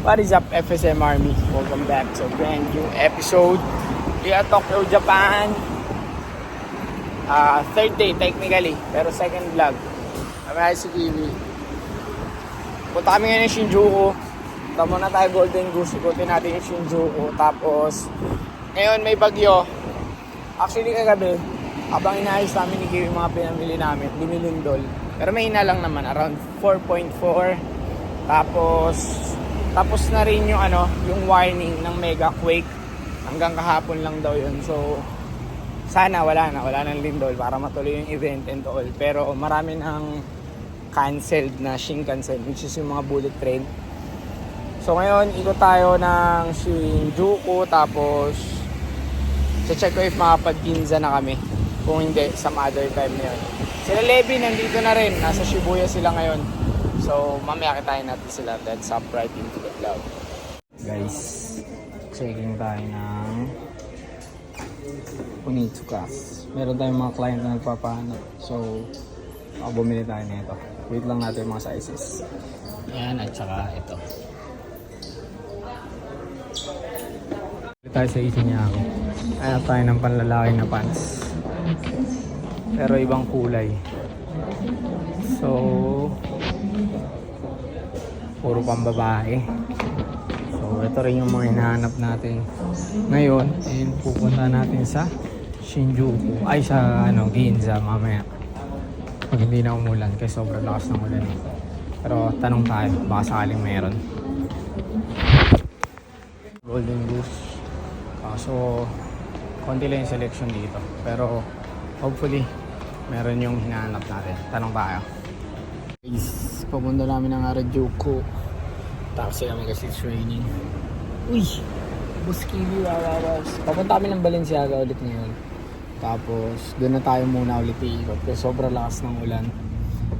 What is up, FSM Army? Welcome back to a brand new episode. We are Tokyo, Japan. Third day technically, pero second vlog. Kami si Kiwi. Punta kami ngayon ng Shinjuku. Punta muna tayo Golden Goose. Ikutin natin yung Shinjuku. Tapos, ngayon may bagyo. Actually kagabi, habang inaayos namin ni Kiwi mga pinamili namin, lumilindol. Pero may hina lang naman, around 4.4. Tapos na rin yung yung warning ng mega quake. Hanggang kahapon lang daw yun. So sana wala nang lindol para matuloy yung event and all. Pero marami nang canceled na Shinkansen, which is yung mga bullet train. So ngayon ikot tayo ng Shinjuku, tapos check ko if makapag-Ginza na kami. Kung hindi, some other time na yun. Sila Levi nandito na rin, nasa Shibuya sila ngayon. So, mamaya kitahin natin sila. Let's hop right into the vlog. Guys, checking tayo ng Unitsukas. Meron tayong mga client na nagpapahanap. So, bumili tayo nito. Wait lang natin yung mga sizes. Yan, at saka ito. Bumili tayo sa isa niya ako. Hanap tayo ng panlalaki na pants. Pero ibang kulay. So, puro pambabae. So ito rin yung mga hinahanap natin ngayon, and pupunta natin sa Shinjuku, ay sa Ginza mamaya pag hindi na umulan kasi sobrang lakas ng ulan. Pero tanong tayo, baka sakaling meron. Golden Goose, so konti lang yung selection dito, pero hopefully meron yung hinahanap natin. Tanong tayo. Guys, papunta namin ng Harajuku. Taxi kami kasi it's raining. Uy! Boss Kiwi, wow. Papunta kami ng Balenciaga ulit ngayon. Tapos, doon na tayo muna ulit iikot. Kasi sobrang lakas ng ulan.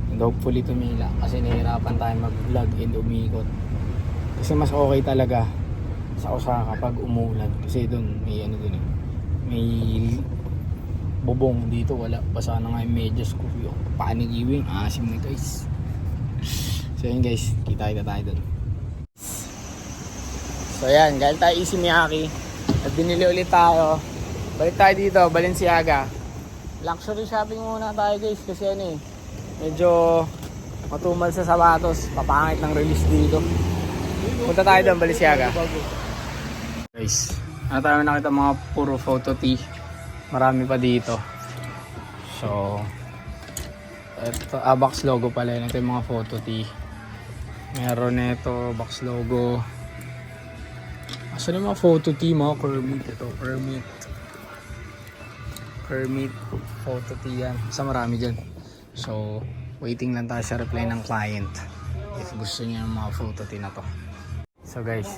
And hopefully tumila. Kasi nahihirapan tayo mag-vlog and umiikot. Kasi mas okay talaga sa Osaka pag umulan. Kasi doon, may may bubong. Dito wala. Basa na nga yung medyas ko. Yung panigiwing. Asim na guys. So yun guys, kita tayo dun. So yan, galing tayo Issey Miyake at binili ulit tayo. Balik tayo dito, Balenciaga. Luxury shopping muna tayo guys, kasi medyo matumal sa sapatos. Papangit ng release dito. Punta tayo doon, Balenciaga. Guys, tayo nakita mga puro photo tee. Marami pa dito. So ito, box logo pala yun. Ito yung mga photo tee. Meron nito, box logo. Asan yung mga photo tee, mga Kermit. Ito, Kermit photo tee yan. Basta marami dyan. So, waiting lang tayo sa reply ng client if gusto niya ng mga photo tee na to. So guys,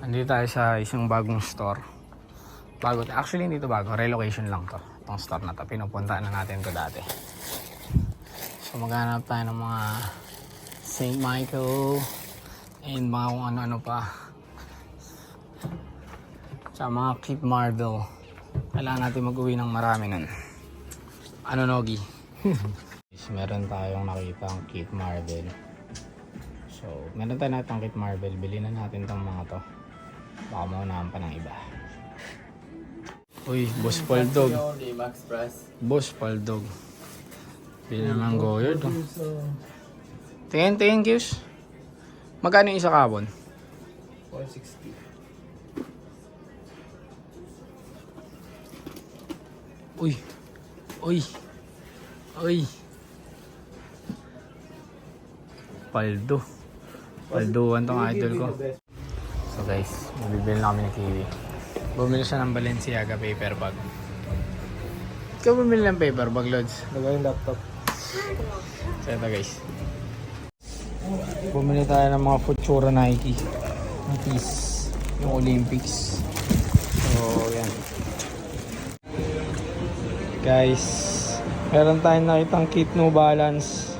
andito tayo sa isang bagong store. Actually hindi to bago, relocation lang to. Itong store na to, pinupuntaan na natin to dati. So maghanap tayo ng mga St. Michael and mga kung ano-ano pa. Sa mga Keep Marble. Kailangan natin mag-uwi ng marami nun. Nogi? Meron tayong nakitang Keep Marble. So meron tayo natang Keep Marble. Bilhin na natin tong mga to. Baka maunahan pa ng iba. Uy, Boss Paldog. Boss Paldog. Hindi naman goyard. Tingin, Kius. Magkano yung isa kabon? 460. Uy. Palduan tong idol ko. So guys, mabibili na kami ni Kiwi. Bumili siya ng Balenciaga paper bag. Ikaw bumili ng paper bag, Lods? Lagay yung laptop. So ito guys, bumili tayo ng mga Futura Nike Nike's, yung Olympics. So yan guys, meron tayong nakitang kit New Balance.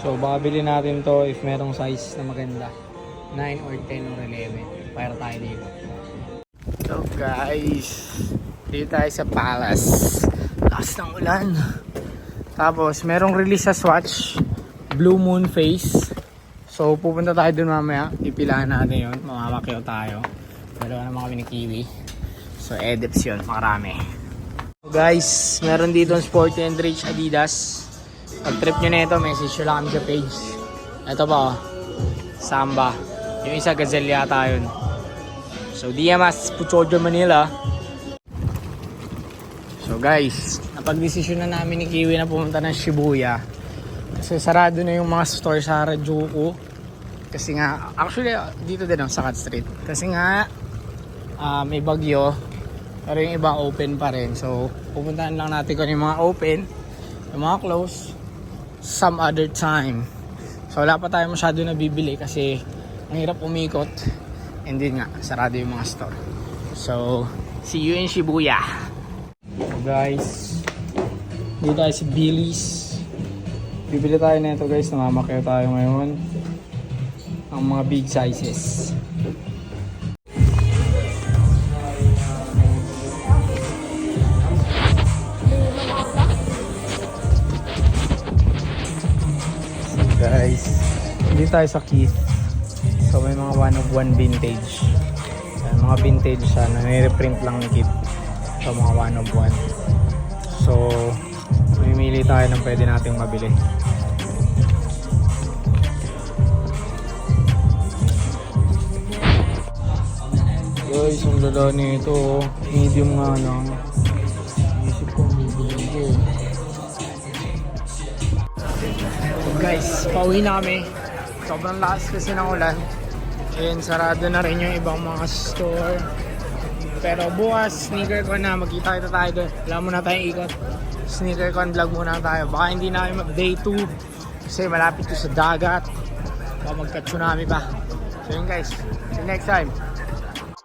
So baka bilhin natin to if merong size na maganda, 9 or 10 or 11. Para tayo dito. So guys, dito tayo sa Palace. Lakas ng ulan. Tapos merong release sa Swatch, Blue Moon Face. So pupunta tayo dun mamaya. Ipilahan natin yun. Mamamakyaw tayo. Dalawa naman kami ni Kiwi. So edits yun. Marami. So guys, meron dito ang Sporty and Rich Adidas. Pag trip nyo na ito, message nyo lang kami sa page. Ito pa oh. Samba. Yung isa Gazelle yata yun. So DMS Puchojo Manila. So guys, napag-desisyon na namin ni Kiwi na pumunta ng Shibuya. Kasi sarado na yung mga store sa Harajuku. Kasi nga, actually dito din sa Cat Street. Kasi nga, may bagyo. Pero yung iba open pa rin. So pupuntahan lang natin kung yung mga open, yung mga close, some other time. So wala pa tayo masyado na bibili kasi ang hirap umikot. And din nga, sarado yung mga store. So, see you in Shibuya. So guys, dito tayo si Billy's. Bibili tayo na ito guys, namamakyaw tayo ngayon. Ang mga big sizes. So guys, dito tayo sa Keith. So may mga 1 of 1 vintage. Yan, mga vintage siya na nire-print lang ni Keith. So mga 1 of 1. So mamimili tayo ng pwede nating mabili. Guys, ang lala nito, medium nga lang. Isip ko bibili ko. So guys, pauwi na kami. Sobrang lakas kasi ng ulan. And sarado na rin yung ibang mga store. Pero bukas, sneaker con na. Magkita kita tayo doon. Wala muna tayong ikot. Sneaker con vlog muna tayo. Baka hindi na mag day 2. Kasi malapit to sa dagat. Baka magka-tsunami pa. So yun guys. See you next time.